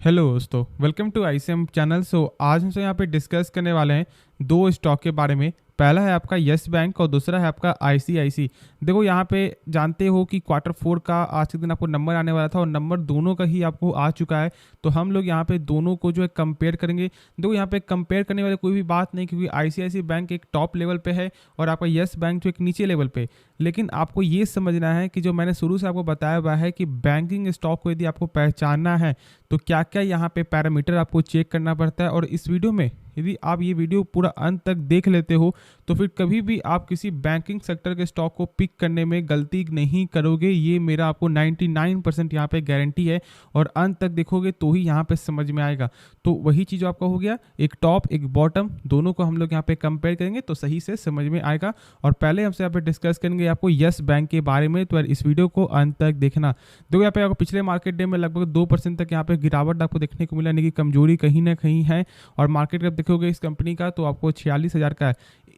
Hello दोस्तों, welcome to ICM channel. आज हमसे यहाँ पे डिस्कस करने वाले हैं दो स्टॉक के बारे में। पहला है आपका यस बैंक और दूसरा है आपका आईसीआईसी। देखो यहाँ पे जानते हो कि क्वार्टर 4 का आज के दिन आपको नंबर आने वाला था और नंबर दोनों का ही आपको आ चुका है। तो हम लोग यहाँ पे दोनों को जो है कंपेयर करेंगे। देखो यहाँ पे कंपेयर करने वाली कोई भी बात नहीं, क्योंकि आईसीआईसी बैंक एक टॉप लेवल पे है और आपका यस बैंक जो एक नीचे लेवल पे। लेकिन आपको ये समझना है कि जो मैंने शुरू से आपको बताया हुआ है कि बैंकिंग स्टॉक को यदि आपको पहचानना है तो क्या क्या यहाँ पे पैरामीटर आपको चेक करना पड़ता है। और इस वीडियो में यदि आप ये वीडियो पूरा अंत तक देख लेते हो तो फिर कभी भी आप किसी बैंकिंग सेक्टर के स्टॉक को पिक करने में गलती नहीं करोगे। ये मेरा आपको 99% यहाँ पे गारंटी है। और अंत तक देखोगे तो ही यहाँ पे समझ में आएगा। तो वही चीज़ आपका हो गया, एक टॉप एक बॉटम, दोनों को हम लोग यहाँ पे कंपेयर करेंगे तो सही से समझ में आएगा। और पहले हमसे यहाँ पे डिस्कस करेंगे आपको यस बैंक के बारे में। तो यार इस वीडियो को अंत तक देखना। देखो यहाँ पे आपको पिछले मार्केट डे में लगभग 2% तक यहाँ पे गिरावट आपको देखने को मिला, यानी कि कमजोरी कहीं ना कहीं है। और मार्केट कैप देखोगे इस कंपनी का तो आपको 46,000 का है।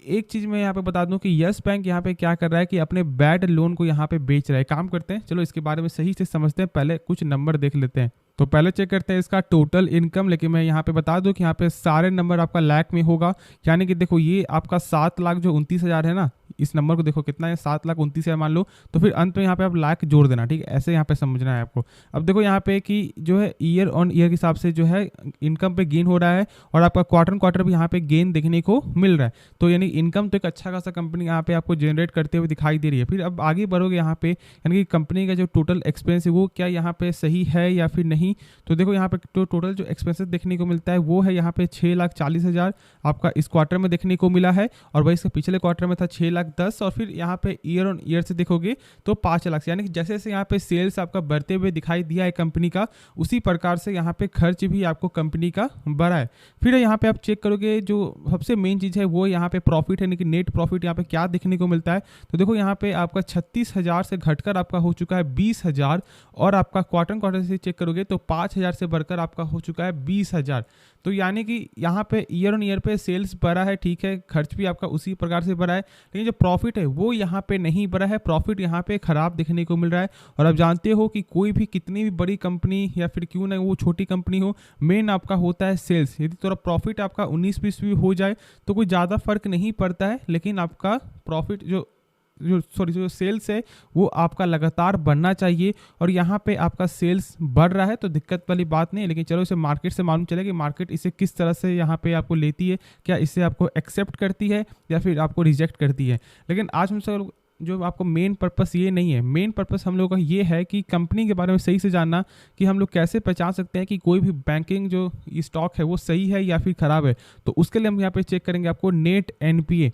एक चीज मैं यहाँ पे बता दूं कि यस बैंक यहाँ पे क्या कर रहा है कि अपने बैड लोन को यहाँ पे बेच रहा है, काम करते हैं। चलो इसके बारे में सही से समझते हैं, पहले कुछ नंबर देख लेते हैं। तो पहले चेक करते हैं इसका टोटल इनकम। लेकिन मैं यहाँ पे बता दूं कि यहाँ पे सारे नंबर आपका लाख में होगा, यानी कि देखो ये आपका 7,29,000 है ना। इस नंबर को देखो कितना है, 7,29,000 मान लो। तो फिर अंत में यहाँ पे आप लाख जोड़ देना, ठीक है। ऐसे यहाँ पे समझना है आपको। अब देखो यहाँ पे कि जो है ईयर ऑन ईयर के हिसाब से जो है इनकम पे गेन हो रहा है और आपका क्वार्टर भी यहाँ पे गेन देखने को मिल रहा है। तो यानी इनकम तो एक अच्छा खासा कंपनी यहाँ पे आपको जनरेट करते हुए दिखाई दे रही है। फिर अब आगे बढ़ोगे यहाँ पे, यानी कि कंपनी का जो टोटल एक्सपेंस है वो क्या यहाँ पे सही है या फिर नहीं। तो देखो यहाँ पे टोटल जो एक्सपेंसेस देखने को मिलता है वो है यहाँ पे 6,40,000 आपका इस क्वार्टर में देखने को मिला है। और वही इसके पिछले क्वार्टर में था 6,10,000। और फिर यहाँ पे ईयर ऑन ईयर से देखोगे तो 5 लाख, यानी कि जैसे जैसे यहाँ पे सेल्स आपका बढ़ते हुए दिखाई दिया है कंपनी का, उसी प्रकार से यहाँ पे खर्च भी आपको कंपनी का बढ़ा है। फिर यहाँ पे आप चेक करोगे जो सबसे मेन चीज़ है वो यहाँ पे प्रॉफिट है, यानी कि नेट प्रॉफिट यहाँ पे क्या देखने को मिलता है। तो देखो यहाँ पे आपका 36,000 से घटकर आपका हो चुका है 20,000। और आपका क्वार्टर से चेक करोगे तो 5,000 से बढ़कर आपका हो चुका है 20,000। तो यानी कि यहाँ पे ईयर ऑन ईयर पे सेल्स बढ़ा है, ठीक है, खर्च भी आपका उसी प्रकार से बढ़ा है, लेकिन जो प्रॉफिट है वो यहाँ पे नहीं बढ़ा है। प्रॉफिट यहाँ पे खराब देखने को मिल रहा है। और आप जानते हो कि कोई भी कितनी भी बड़ी कंपनी या फिर क्यों ना वो छोटी कंपनी हो, मेन आपका होता है सेल्स। यदि थोड़ा प्रॉफिट आपका 19-20 भी हो जाए तो कोई ज़्यादा फर्क नहीं पड़ता है, लेकिन आपका प्रॉफिट जो सेल्स है वो आपका लगातार बढ़ना चाहिए। और यहाँ पे आपका सेल्स बढ़ रहा है तो दिक्कत वाली बात नहीं है। लेकिन चलो इसे मार्केट से मालूम चले कि मार्केट इसे किस तरह से यहाँ पे आपको लेती है, क्या इसे आपको एक्सेप्ट करती है या फिर आपको रिजेक्ट करती है। लेकिन आज हमसे जो आपको मेन पर्पस ये नहीं है, मेन पर्पस हम लोग का ये है कि कंपनी के बारे में सही से जानना कि हम लोग कैसे पहचान सकते हैं कि कोई भी बैंकिंग जो स्टॉक है वो सही है या फिर खराब है। तो उसके लिए हम यहाँ पे चेक करेंगे आपको नेट एनपीए।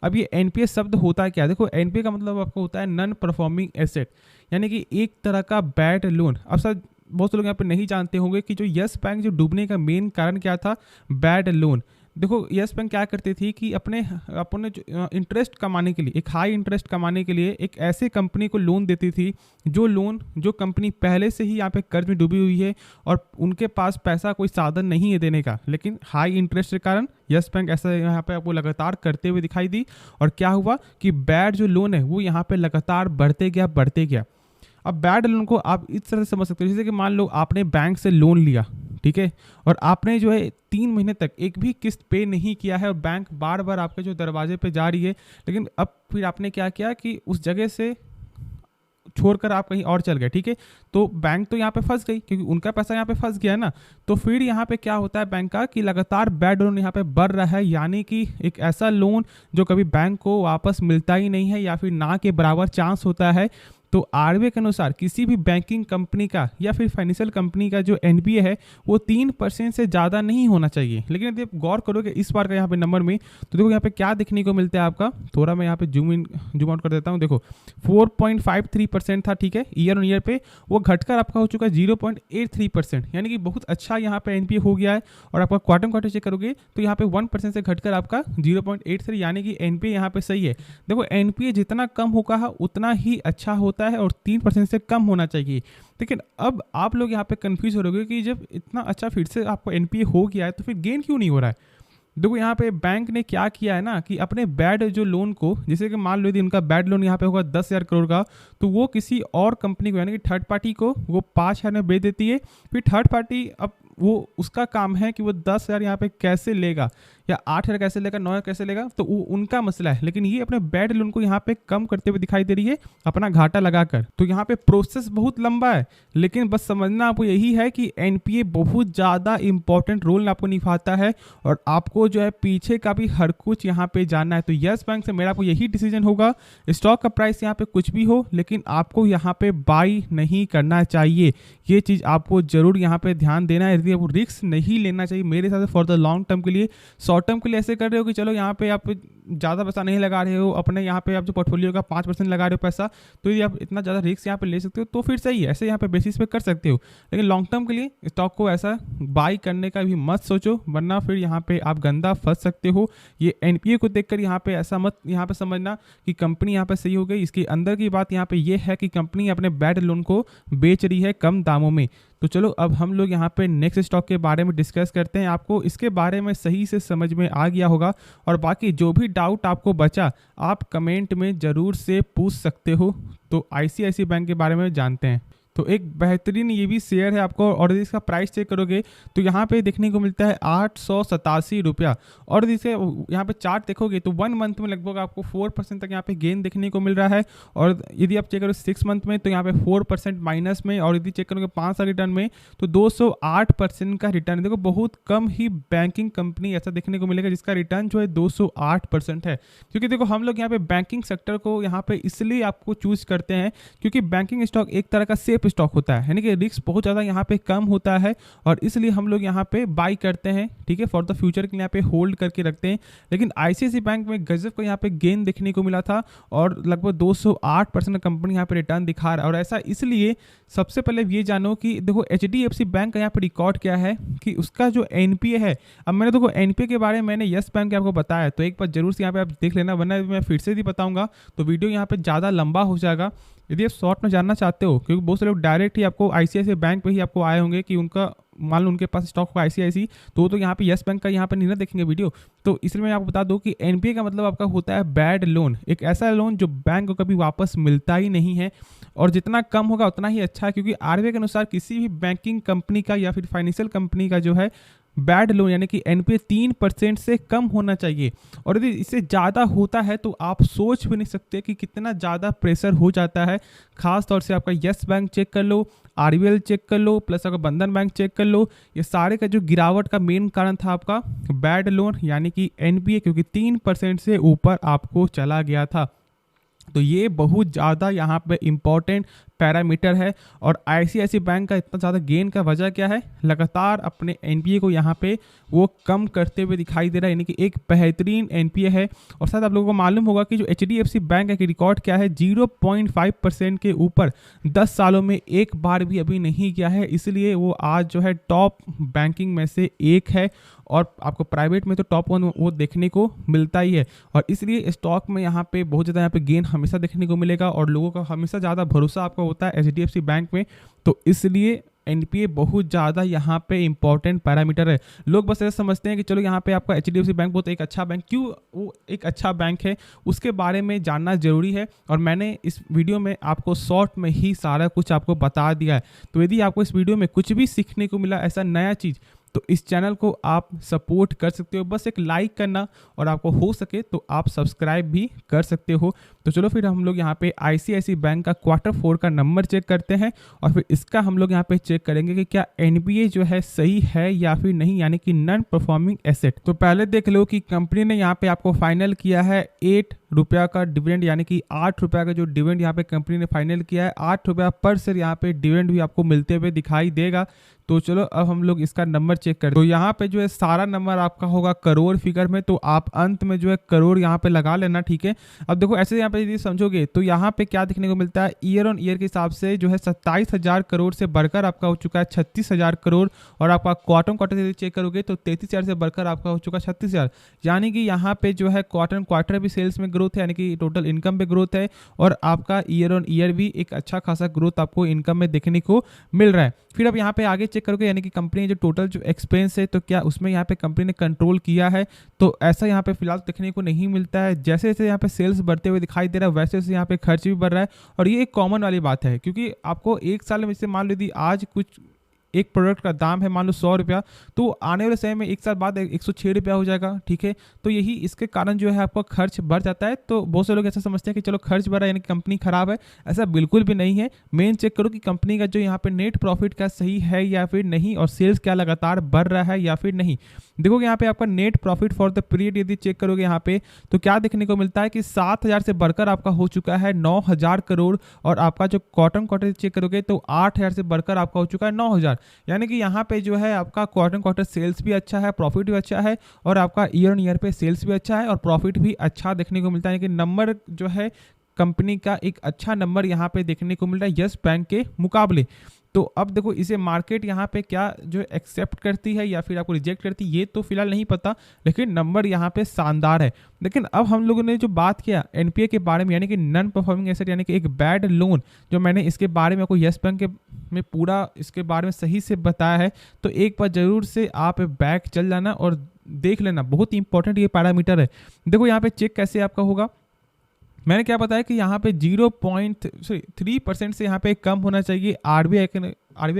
अब ये एनपीए शब्द होता है क्या, देखो एनपीए का मतलब आपको होता है नॉन परफॉर्मिंग एसेट, यानी कि एक तरह का बैड लोन। अब सर बहुत से लोग यहाँ पे नहीं जानते होंगे कि जो यस बैंक जो डूबने का मेन कारण क्या था, बैड लोन। देखो यस बैंक क्या करती थी कि अपने जो इंटरेस्ट कमाने के लिए, एक हाई इंटरेस्ट कमाने के लिए एक ऐसे कंपनी को लोन देती थी जो कंपनी पहले से ही यहाँ पे कर्ज में डूबी हुई है और उनके पास पैसा कोई साधन नहीं है देने का, लेकिन हाई इंटरेस्ट के कारण यस बैंक ऐसा यहाँ पे आपको लगातार करते हुए दिखाई दी। और क्या हुआ कि बैड जो लोन है वो यहाँ पे लगातार बढ़ते गया। अब बैड लोन को आप इस तरह से समझ सकते हो, जैसे कि मान लो आपने बैंक से लोन लिया, ठीक है, और आपने जो है 3 महीने तक एक भी किस्त पे नहीं किया है और बैंक बार बार आपके जो दरवाजे पे जा रही है। लेकिन अब फिर आपने क्या किया कि उस जगह से छोड़कर आप कहीं और चल गए, ठीक है। तो बैंक तो यहाँ पे फंस गई क्योंकि उनका पैसा यहाँ पे फंस गया ना। तो फिर यहाँ पे क्या होता है बैंक का कि लगातार बैड लोन यहाँ पे बढ़ रहा है, यानी कि एक ऐसा लोन जो कभी बैंक को वापस मिलता ही नहीं है या फिर ना के बराबर चांस होता है। तो आरबीआई के अनुसार किसी भी बैंकिंग कंपनी का या फिर फाइनेंशियल कंपनी का जो एनपीए है वो 3% से ज़्यादा नहीं होना चाहिए। लेकिन यदि आप गौर करोगे इस बार का यहाँ पे नंबर में, तो देखो यहाँ पे क्या देखने को मिलता है आपका, थोड़ा मैं यहाँ पे जूम आउट कर देता हूँ। देखो 4.53% था, ठीक है, ईयर ऑन ईयर पे वो घटकर आपका हो चुका है 0.83%, यानी कि बहुत अच्छा यहाँ पे एनपीए हो गया है। और आपका क्वार्टर चेक करोगे तो यहाँ पे 1% से घटकर आपका 0.83, यानी कि एनपीए यहाँ पे सही है। देखो एनपीए जितना कम होगा उतना ही अच्छा होता है और 3% से कम होना चाहिए। लेकिन अब आप लोग यहाँ पे कंफ्यूज हो रहे हो कि जब इतना अच्छा फिर से आपको एनपीए हो गया है तो फिर गेन क्यों नहीं हो रहा है। देखो यहाँ पे बैंक ने क्या किया है ना कि अपने बैड जो लोन को, जैसे कि मान लो यदि उनका बैड लोन यहाँ पे होगा 10,000 करोड़ का, तो वो किसी और कंपनी को यानी कि थर्ड पार्टी को वो 5,000 में बेच देती है। फिर थर्ड पार्टी अब वो उसका काम है कि वो 10,000 यहाँ पे कैसे लेगा या 8,000 कैसे लेगा, 9,000 कैसे लेगा, तो वो उनका मसला है। लेकिन ये अपने बैड लोन को यहाँ पे कम करते हुए दिखाई दे रही है अपना घाटा लगाकर। तो यहाँ पे प्रोसेस बहुत लंबा है, लेकिन बस समझना आपको यही है कि एनपीए बहुत ज़्यादा इंपॉर्टेंट रोल आपको निभाता है और आपको जो है पीछे का भी हर कुछ यहाँ पे जानना है। तो यस बैंक से मेरा आपको यही डिसीजन होगा, स्टॉक का प्राइस यहाँ पे कुछ भी हो, लेकिन आपको यहाँ पे बाई नहीं करना चाहिए। ये चीज़ आपको जरूर यहाँ पे ध्यान देना है। यदि आपको रिस्क नहीं लेना चाहिए मेरे हिसाब से फॉर द लॉन्ग टर्म के लिए। शॉर्ट टर्म के लिए ऐसे कर रहे हो कि चलो यहाँ पे आप ज़्यादा पैसा नहीं लगा रहे हो, अपने यहाँ पे आप जो पोर्टफोलियो का 5% लगा रहे हो पैसा, तो यदि आप इतना ज़्यादा रिस्क यहाँ पे ले सकते हो तो फिर सही है, ऐसे यहाँ पे बेसिस पे कर सकते हो। लेकिन लॉन्ग टर्म के लिए स्टॉक को ऐसा बाई करने का भी मत सोचो, वरना फिर यहाँ पे आप गंदा फंस सकते हो। ये एनपीए को देखकर यहाँ पे ऐसा मत यहाँ पे समझना कि कंपनी यहाँ पे सही हो गई। इसके अंदर की बात यहाँ पे ये है कि कंपनी अपने बैड लोन को बेच रही है कम दामों में। तो चलो अब हम लोग यहाँ पे नेक्स्ट स्टॉक के बारे में डिस्कस करते हैं। आपको इसके बारे में सही से समझ में आ गया होगा, और बाकी जो भी डाउट आपको बचा आप कमेंट में ज़रूर से पूछ सकते हो। तो आईसीआईसी बैंक के बारे में जानते हैं। तो एक बेहतरीन ये भी शेयर है आपको, और यदि इसका प्राइस चेक करोगे तो यहाँ पे देखने को मिलता है 887 रुपया। और यदि इसे यहाँ पे चार्ट देखोगे तो 1 मंथ में लगभग आपको 4% तक यहाँ पे गेन देखने को मिल रहा है। और यदि आप चेक करो 6 मंथ में तो यहाँ पे 4% माइनस में, और यदि चेक करोगे 5 साल रिटर्न में तो 208% का रिटर्न। देखो बहुत कम ही बैंकिंग कंपनी ऐसा देखने को मिलेगा जिसका रिटर्न जो है 208% है। क्योंकि देखो हम लोग यहाँ पे बैंकिंग सेक्टर को यहाँ पे इसलिए आपको चूज करते हैं क्योंकि बैंकिंग स्टॉक एक तरह का सेफ स्टॉक होता है, यानी कि रिस्क बहुत ज़्यादा यहाँ पे कम होता है, और इसलिए हम लोग यहाँ पे बाई करते हैं। ठीक है, फॉर द फ्यूचर के लिए यहाँ पे होल्ड करके रखते हैं। लेकिन आईसीआईसी बैंक में गजब को यहाँ पे गेन देखने को मिला था, और लगभग 208% कंपनी यहाँ पे रिटर्न दिखा रहा है। और ऐसा इसलिए, सबसे पहले ये जानो कि देखो एचडीएफसी बैंक का यहाँ पे रिकॉर्ड क्या है कि उसका जो एनपीए है। अब मैंने देखो एनपीए के बारे में मैंने यस बैंक के आपको बताया, तो एक बार जरूर से यहाँ पे आप देख लेना, वरना मैं फिर से भी बताऊंगा तो वीडियो यहाँ पे ज़्यादा लंबा हो जाएगा। यदि आप शॉर्ट में जानना चाहते हो, क्योंकि बहुत सारे लोग डायरेक्ट ही आपको आईसीआईसी बैंक पे ही आपको आए होंगे कि उनका मान लो उनके पास स्टॉक हो आईसीआईसी, तो यहाँ पे यस बैंक का यहाँ पे नहीं ना देखेंगे वीडियो। तो इसलिए मैं आपको बता दूं कि एनपीए का मतलब आपका होता है बैड लोन, एक ऐसा लोन जो बैंक को कभी वापस मिलता ही नहीं है, और जितना कम होगा उतना ही अच्छा है। क्योंकि आरबीआई के अनुसार किसी भी बैंकिंग कंपनी का या फिर फाइनेंशियल कंपनी का जो है बैड लोन यानी कि एनपीए 3% से कम होना चाहिए, और यदि इससे ज़्यादा होता है तो आप सोच भी नहीं सकते कि कितना ज़्यादा प्रेशर हो जाता है। खास तौर से आपका यस बैंक चेक कर लो, आरबीएल चेक कर लो, प्लस आपका बंधन बैंक चेक कर लो, ये सारे का जो गिरावट का मेन कारण था आपका बैड लोन यानी कि एनपीए, क्योंकि 3% से ऊपर आपको चला गया था। तो ये बहुत ज़्यादा यहाँ पे इम्पॉर्टेंट पैरामीटर है। और आईसीआईसी बैंक का इतना ज़्यादा गेन का वजह क्या है, लगातार अपने एनपीए को यहाँ पे वो कम करते हुए दिखाई दे रहा है, यानी कि एक बेहतरीन एनपीए है। और साथ आप लोगों को मालूम होगा कि जो एचडीएफसी बैंक का रिकॉर्ड क्या है, 0.5% के ऊपर 10 सालों में एक बार भी अभी नहीं किया है, इसलिए वो आज जो है टॉप बैंकिंग में से एक है। और आपको प्राइवेट में तो टॉप 1 वो देखने को मिलता ही है, और इसलिए स्टॉक में यहाँ पे बहुत ज़्यादा यहाँ पे गेन हमेशा देखने को मिलेगा, और लोगों का हमेशा ज़्यादा भरोसा आपका होता है एचडीएफसी बैंक में। तो इसलिए एनपीए बहुत ज़्यादा यहाँ पे इंपॉर्टेंट पैरामीटर है। लोग बस ऐसा समझते हैं कि चलो यहाँ पे आपका एचडीएफसी बैंक बहुत एक अच्छा बैंक, क्यों वो एक अच्छा बैंक है उसके बारे में जानना जरूरी है, और मैंने इस वीडियो में आपको शॉर्ट में ही सारा कुछ आपको बता दिया है। तो यदि आपको इस वीडियो में कुछ भी सीखने को मिला ऐसा नया चीज़, तो इस चैनल को आप सपोर्ट कर सकते हो, बस एक लाइक करना, और आपको हो सके तो आप सब्सक्राइब भी कर सकते हो। तो चलो फिर हम लोग यहाँ पे आईसीआईसी बैंक का Q4 का नंबर चेक करते हैं, और फिर इसका हम लोग यहाँ पे चेक करेंगे कि क्या एनपीए जो है सही है या फिर नहीं, यानी कि नॉन परफॉर्मिंग एसेट। तो पहले देख लो कि कंपनी ने यहाँ पे आपको फाइनल किया है 8 रुपया का डिविडेंड, यानी कि 8 रुपया का जो डिविडेंड यहाँ पे कंपनी ने फाइनल किया है, 8 रुपया पर शेयर यहाँ पे डिविडेंड भी आपको मिलते हुए दिखाई देगा। तो चलो अब हम लोग इसका नंबर चेक करें। तो यहाँ पे जो है सारा नंबर आपका होगा करोड़ फिगर में, तो आप अंत में जो है करोड़ यहाँ पे लगा लेना, ठीक है। अब देखो ऐसे यहाँ पे यदि समझोगे तो यहाँ पे क्या देखने को मिलता है, ईयर ऑन ईयर के हिसाब से जो है 27,000 करोड़ से बढ़कर आपका हो चुका है 36,000 करोड़, और आपका क्वार्टर यदि चेक करोगे तो 33,000 से बढ़कर आपका हो चुका है 36,000, यानी कि यहाँ पे जो है क्वार्टर भी सेल्स में ग्रोथ है, यानी कि टोटल इनकम पे ग्रोथ है, और आपका ईयर ऑन ईयर भी एक अच्छा खासा ग्रोथ आपको इनकम में देखने को मिल रहा है। फिर अब यहाँ पे आगे चेक करोगे, यानी कि कंपनी जो टोटल जो एक्सपेंस है, तो क्या उसमें यहाँ पे कंपनी ने कंट्रोल किया है, तो ऐसा यहाँ पे फिलहाल देखने को नहीं मिलता है। जैसे जैसे यहाँ पे सेल्स बढ़ते हुए दिखाई दे रहा है वैसे वैसे यहाँ पे खर्च भी बढ़ रहा है, और ये एक कॉमन वाली बात है, क्योंकि आपको एक साल में से मान लो यदि आज कुछ एक प्रोडक्ट का दाम है मान लो 100 रुपया, तो आने वाले समय में 1 साल बाद 106 रुपया हो जाएगा, ठीक है। तो यही इसके कारण जो है आपका खर्च बढ़ जाता है। तो बहुत से लोग ऐसा समझते हैं कि चलो खर्च बढ़ा यानी कंपनी खराब है, ऐसा बिल्कुल भी नहीं है। मेन चेक करो कि कंपनी का जो यहाँ पे नेट प्रॉफिट क्या सही है या फिर नहीं, और सेल्स क्या लगातार बढ़ रहा है या फिर नहीं। देखोगे यहाँ पे आपका net profit for the period यदि चेक करोगे यहाँ पे, तो क्या देखने को मिलता है कि 7,000 से बढ़कर आपका हो चुका है 9,000 करोड़, और आपका जो क्वार्टर चेक करोगे तो 8,000 से बढ़कर आपका हो चुका है 9,000। यानी कि यहाँ पे जो है आपका क्वार्टर सेल्स भी अच्छा है, प्रॉफिट भी अच्छा है, और आपका ईयर ऑन ईयर पे सेल्स भी अच्छा है और प्रॉफिट भी अच्छा देखने को मिलता है। कि नंबर जो है कंपनी का एक अच्छा नंबर यहाँ पे देखने को मिल रहा है यस बैंक के मुकाबले। तो अब देखो इसे मार्केट यहाँ पे क्या जो एक्सेप्ट करती है या फिर आपको रिजेक्ट करती है ये तो फिलहाल नहीं पता, लेकिन नंबर यहाँ पे शानदार है। लेकिन अब हम लोगों ने जो बात किया एनपीए के बारे में, यानी कि नॉन परफॉर्मिंग एसेट यानी कि एक बैड लोन, जो मैंने इसके बारे में आपको यस बैंक के में पूरा इसके बारे में सही से बताया है, तो एक बार जरूर से आप बैक चल जाना और देख लेना, बहुत ही इंपॉर्टेंट ये पैरामीटर है। देखो यहाँ पे चेक कैसे आपका होगा, मैंने क्या बताया कि यहाँ पे 0.3% से यहाँ पे कम होना चाहिए आरबीआई के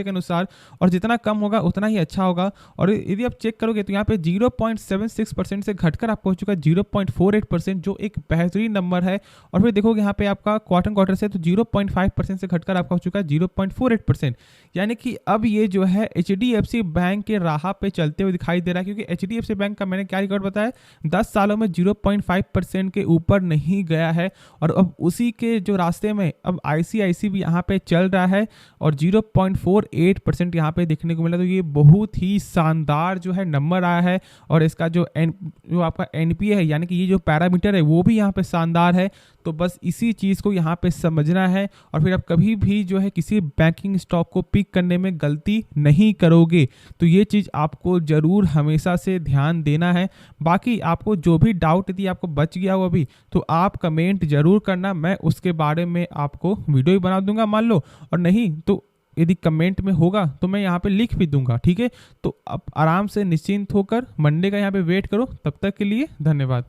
अनुसार, और जितना कम होगा उतना ही अच्छा होगा। और यदि आप चेक करोगे तो यहाँ पे 0.76% से घटकर आपको हो चुका है 0.48%, जो एक बेहतरीन नंबर है। और फिर देखोगे यहाँ पे आपका क्वार्टर से तो 0.5% से घटकर आपका हो चुका है 0.48%। यानी कि अब ये जो है HDFC बैंक के राह पे चलते हुए दिखाई दे रहा है, क्योंकि HDFC बैंक का मैंने क्या रिकॉर्ड बताया, 10 सालों में 0.5% के ऊपर नहीं गया है, और अब उसी के जो रास्ते में अब ICICI भी यहाँ पे चल रहा है और 0.48% यहाँ पे देखने को मिला। तो ये बहुत ही शानदार जो है नंबर आया है, और इसका जो आपका NPA है यानी कि ये जो पैरामीटर है वो भी यहाँ पे शानदार है। तो बस इसी चीज़ को यहाँ पे समझना है, और फिर आप कभी भी जो है किसी बैंकिंग स्टॉक को पिक करने में गलती नहीं करोगे। तो ये चीज़ आपको ज़रूर हमेशा से ध्यान देना है। बाकी आपको जो भी डाउट यदि आपको बच गया हो अभी, तो आप कमेंट ज़रूर करना, मैं उसके बारे में आपको वीडियो ही बना दूंगा मान लो, और नहीं तो यदि कमेंट में होगा तो मैं यहाँ पे लिख भी दूंगा, ठीक है। तो आप आराम से निश्चिंत होकर मंडे का यहाँ पे वेट करो। तब तक के लिए धन्यवाद।